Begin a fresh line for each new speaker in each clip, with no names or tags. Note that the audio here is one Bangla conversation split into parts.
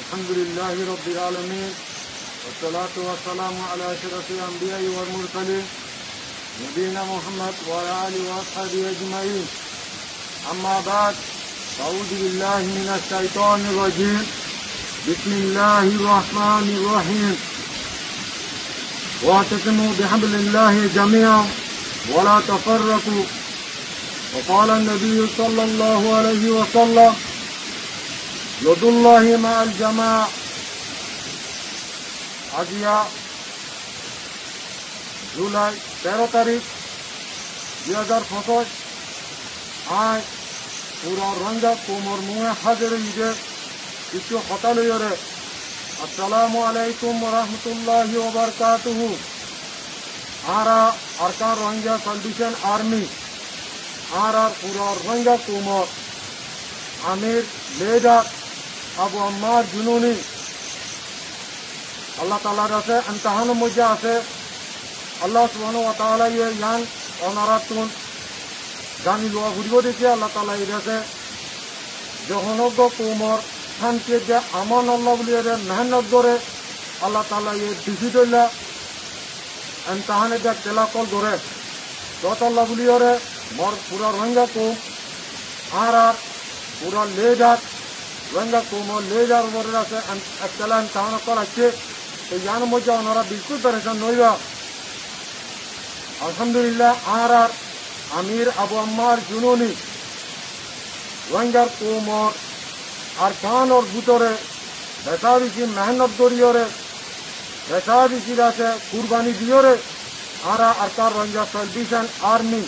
الحمد لله رب العالمين والصلاة والسلام على أشرف الأنبياء والمرسلين نبينا محمد وعلى آله وأصحابه أجمعين. أما بعد أعوذ بالله من الشيطان الرجيم. بسم الله الرحمن الرحيم. واعتصموا بحبل الله جميعا ولا تفرقوا. وقال النبي صلى الله عليه وسلم يد الله مع الجماعة. আজিয়া জুলাই 13 তারিখ 2025 আজ পুরা রঞ্জা কোমর মুয়ে হাজির ঈদে কিছু হতালয়রে আসসালামু আলাইকুম ওয়া রাহমাতুল্লাহি ওয়া বারাকাতুহু। আরা আরকান রঞ্জা সালভেশন আর্মি আর পুরা রঞ্জা কোমর আমির লেডার আবু আম্মার জুনুনি আল্লাহ তাআলার কাছে ইমতিহানের মধ্যে আছে। আল্লাহ সুবহানাহু ওয়া তাআলা ইয়ান অনারাতুন জানি লোয়া ঘুরিব দেখে আল্লাহ তাআলা ইরাছে জহনগ কোমর শান্তি যে আমান আল্লাহ বলি মেহনত করে আল্লাহ তাআলা ডিসিডল্লা ইমতিহানে যে তেলাকল করে যত আল্লাহ বলি মর পুরা রোহিঙ্গা কোম আর পুরা লেডার রোহিঙ্গা কোমর লেডার উপরে আছে তেলা ইমতিহান করাচ্ছে। তো ইয়ার মধ্যে ওনারা বিলকুল পেরেশান নইবা। আলহামদুলিল্লাহ আর আমির আবু আম্মার জুনুনি রোহিঙ্গার কোমর আর কানোর ভিতরে বেচা বেশি মেহনত করিয়রে বেচা বেশি আছে কুরবানি দিয়রে আর তার রোহিঙ্গা সালভেশন আর্মি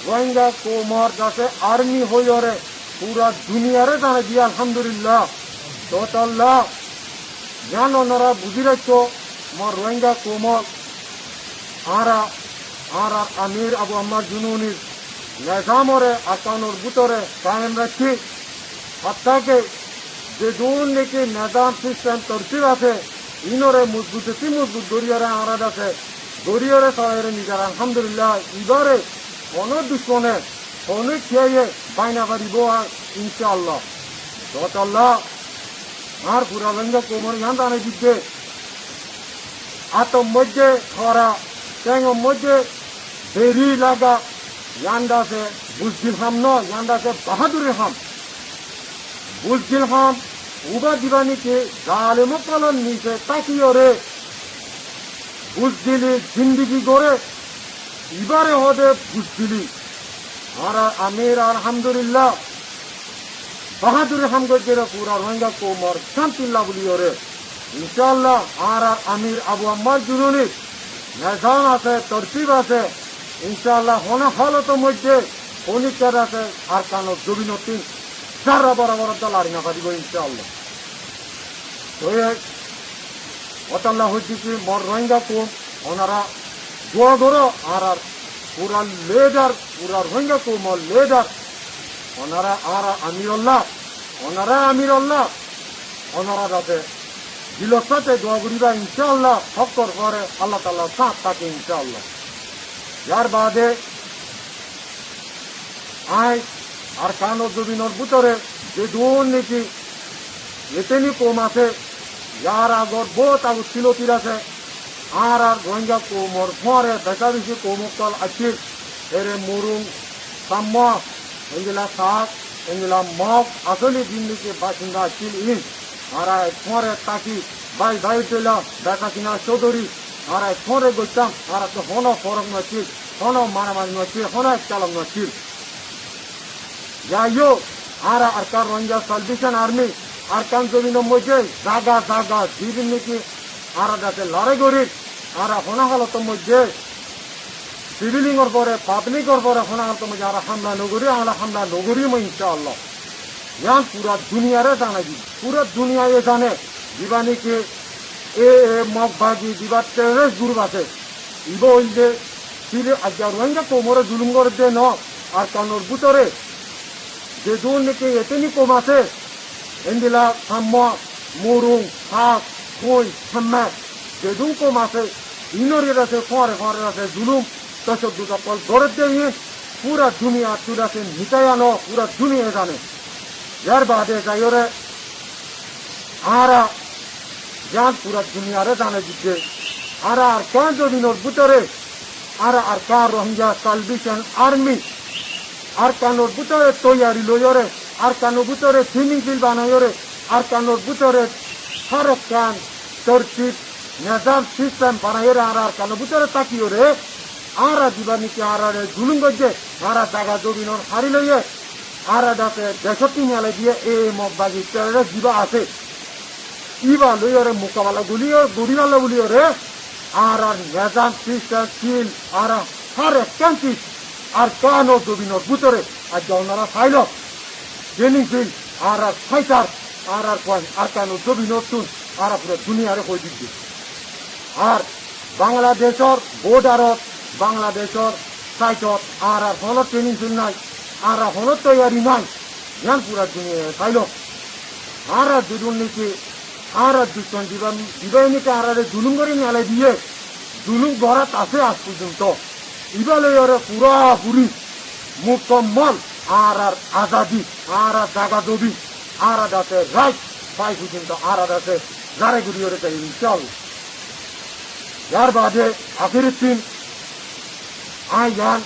রোহিঙ্গা কোমর যাতে আর্মি হইয়রে পুরা দুনিয়ারে জানে দিয়ে আলহামদুলিল্লাহ দোতাল্লাহ জ্ঞান ওনারা বুঝি রাখছো মর রোহিঙ্গা কোমর আর আমির আবু আম্মার জুনুনির নিজামরে আকানোর ভিতরে কায়েম রাখছি। হত্যাকে যে জোন নাকি নিজাম সিস্টেম তরতিব আছে ইনরে মজবুত দরিয়ারে আরাদ আছে দরিয়ারে সবাই নিজের আলহামদুলিল্লাহ এবারে কোনো দুশ্মনে কোনো খেয়ে বাইনা পারিব ইনশাআল্লাহ দোতাল্লাহ আর পুরা রোহিঙ্গা কোমর ইয়ান দানে দিতে আতম মধ্যে খরা ট্যাঙ্গ মধ্যে বেরি লাগা ইয়ান্দাসে বুজদিল হাম ন ইয়ান্দাসে বাহাদুর হাম বুজদিল হাম উবা দিবানিকে জালেম পালন নিচে তাকিয়ে রে বুজদিলি জিন্দিগি গড়ে এবারে হদে বুজদিলি আর আমির আলহামদুলিল্লাহ বাহাদুর হাম গজেরা পুরা রোহিঙ্গা কোমর শান্তিল্লাহ বলি রে ইনশাআল্লাহ আর আমির আবু আম্মার জুনুনি নিজাম আছে তরতিব আছে ইনশাআল্লাহ হনা হালতের মধ্যে অনিকার আছে আর কানো জবিনতিন যারা বরাবর দলারি না পারিব ইনশাআল্লাহ। তো অতাল্লাহ হচ্ছে কি মর রোহিঙ্গা কোম ওনারা দোয়া করো আর পুরা লেডার পুরা রোহিঙ্গা কোমর লেডার ওনারা আর আমিরুল্লাহ ওনারা যাতে দিলর সাথে দোয়া করিবা ইনশাআল্লাহ হকর করে আল্লাহ তাআলা সাথ থাকে ইনশাআল্লাহ। यार बादे आय और कानो जमीनर भीतरे जे दोन नेकी एतेनी कम आछे यार आगर बहुत आगु सिलोतिर आछे আর রোহিঙ্গা কোমর ফরে বেচা বেশি কোমকল আছে এরে মুরুং সাম্মা এগুলা শাক এগুলা মগ আসলে জিন্দিকে বাসিন্দা ছিল ইন আর ফরে তাকি বাই ভাই পেলা দেখা কিনা চৌধুরী আর ফরে গইতাম আর তো হন ফরক নছিল হন মারামারি নছিল হন চালক নছিল যাইও আর কার রোহিঙ্গা সালভেশন আর্মি আর কান জমিন মধ্যে জাগা দিদিন নাকি আর যাতে লড়াই করি আর হনা হালতের মধ্যে সিভিলিংর পরে পাবলিকর পরে হনা হালতের মধ্যে আর হামলা নগরী ইনশাআল্লাহ ইয়ান পুরা দুনিয়ারে জানাবি পুরা দুনিয়ায় জানে দিবানিকে এ মগবাগি দিবা টেররিস্ট গ্রুপ আছে ইব হইলে ফিরে আজ্ঞা রোহিঙ্গা কোমরে জুলুম করে দে ন আর কানোর ভিতরে যে দূর নাকি এতেনি কম আছে এন্দিলা সাম্মা মুরুং হাক কই সাম্মা যে দূর কম আছে ইনরের আছে ফরে আছে জুলুম তসদ্দুত কল করে দিয়ে পুরা দুনিয়া চুরাছে মিটায়ানো পুরা দুনিয়া জানে यार बादे जाइयोरे আরা যান পুরা দুনিয়ারে জানে দিচ্ছে আরা আর কান জমিনের ভিতরে আর কান রোহিঙ্গা সালভেশন আর্মি আর কানোর ভিতরে তৈয়ারি লইরে আর কানোর ভিতরে সুইমিং পুল বানাইরে আর কানোর ভিতরে হরেক কান তরতিব নিজাম সিস্টেম বানাইরে আর কানোর ভিতরে তাকিয়ে আরা দিবানিকে আরে জুলুম গজে আরা জায়গা জমিনের হারি লইয়ে আরা ডাকে 63 মেলে দিয়ে এই মগবাজি টেররিস্ট দিবা আছে ইবা লইরে মোকাবেলা গুলিওয়ালা গুলিওরে আর নিজাম সিস্টেম সিল আর হরেক কান্তি আর কানো জমিনের ভিতরে আর ওনারা চাইল ট্রেনিং ফিল্ড আর ফাইটার আর কানো জমিনের তুন আর পুরো দুনিয়ারে হয়ে দিচ্ছে আর বাংলাদেশের বর্ডারত বাংলাদেশের সাইটত আর হল ট্রেনিং ফিল্ড নাই আর হল তৈয়ারি নাই জ্ঞান পুরা দুনিয়া চাইল আর দুর্নীতি আর দুজন দিবাইনিকে আর জুলুম করে নিয়ে দিয়ে জুলুম গড়াত আছে আজ পর্যন্ত ইবালয়রে পুরাপুরি মুকম্মল আর আজাদি আর জাগা দবি আর দাতে রাইট পাই পর্যন্ত আর দাতে যারে গুড়িয়ে তাই ইনশাআল্লাহ যার বাদে আখির দিন আই জান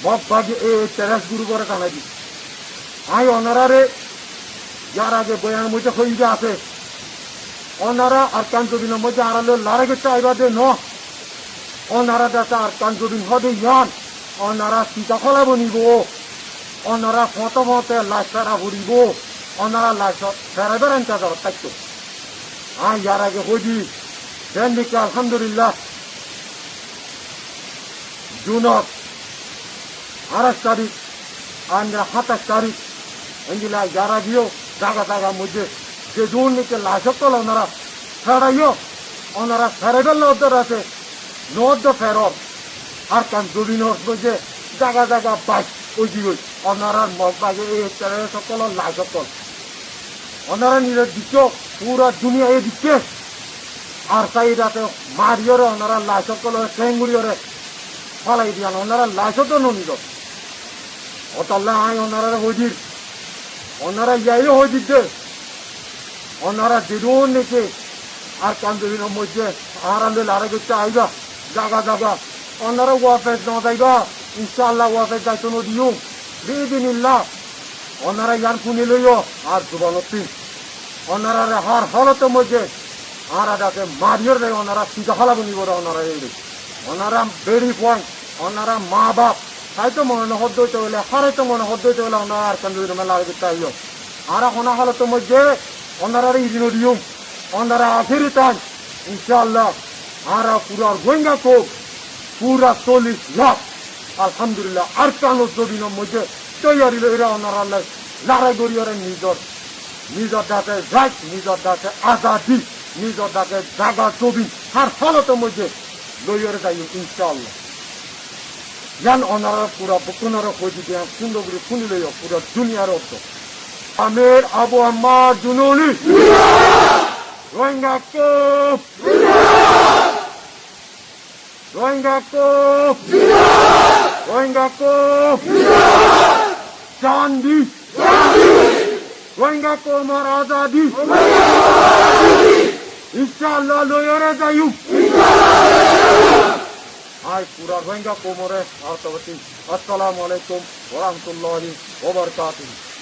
মগ বাগে এ টেরাস গুরু করে কানাই দি আই অনারারে যার আগে বয়ান মধ্যে হইয়া আছে অনারা আর কাঞ্চবিনের মধ্যে আড়ালে লারে চাইবা দে ন অনারা দাতা আর কাঞ্চবিন হদে ইয়ান অনারা সীতা খলা বনিব অনারা ফতে লাইসারা ঘুরিব অনারা লাইসত ফেরে বেড়ান চাঁদার তাইত আই ইয়ার আগে হইদি দেন দিকে আলহামদুলিল্লাহ জুনত 28 তারিখ আর 27 তারিখ এগুলা যারা দিও জায়গা মধ্যে যে দুর্নীতি লাশক তোলা ওনারা ফেরাইও ওনারা ফেরাইবেল ওদের আছে নদ ফেরত আর কান জমিনের মধ্যে জায়গা বাইক ওই দিবই ওনারা মগবাগে এই সকল লাশক তল ওনারা নিজের দিচ্ছ পুরা দুনিয়া এই দিচ্ছে আর সাইডাতে মারিয়রে ওনারা লাশক তল ঠেঙ্গুড়িয়রে ফলাই দিয়ান ওনারা লাশক তো নিল অতল্লা আই ওনারা হজির ওনারা ইয়াইও হয়ে দিচ্ছে ওনারা যেদুন নেছে আর কান্দবিনের মধ্যে আর আরে গেছে আইবা জাগা ওনারা ওয়াফেজ ন যাইবা ইনশাআল্লাহ ওয়াফেজ যাইতো নদিও বিদিনিল্লাহ ওনারা ইয়ান শুনি লইও আর জুবানতি ওনারা হার হলতের মধ্যে আর আদাকে মারিয়র দেয় ওনারা সিধা হলা বনিব ওনারা এই ওনারা বেরি পয়েন্ট ওনারা মা বাপ হয়তো মনে হদ্দ হইতে হলে হারাইতো মনে হদ্দ হইতে হলে ওনারা আর কান্দবিনের মেলা আগে চাইও আর ওনা হলতের মধ্যে ওনারা ইদিনো দিও ওনারা আফিরি টান ইনশাআল্লাহ আর পুরা গোয়েঙ্গা কোক পুরা 40 লাখ আলহামদুলিল্লাহ আর কানো জমিনের মধ্যে তৈয়ারি লইরা ওনারা লড়াই করিয়ারে নিজের দাঁতে রাইট নিজের দাঁতে আজাদি নিজের দাঁতে জাগা জমি আর হলতের মধ্যে লইয়ারে যাই ইনশাআল্লাহ ইয়ান ওনারা পুরা পুনর খোঁজি দিয়ে সুন্দর করে শুনি লইও পুরা দুনিয়ার অর্থ আমির আবু আম্মার জুনুনি রোহিঙ্গা কোপ রোহিঙ্গা কোপ রোহিঙ্গা কোপ চান্দি রোহিঙ্গা কোমর আজাদি ইনশাআল্লাহ লইরে যাইউ আই পুরা রোহিঙ্গা কোমরে আতবতি আসসালামু আলাইকুম ওয়া রাহমাতুল্লাহি ওয়া বারাকাতুহু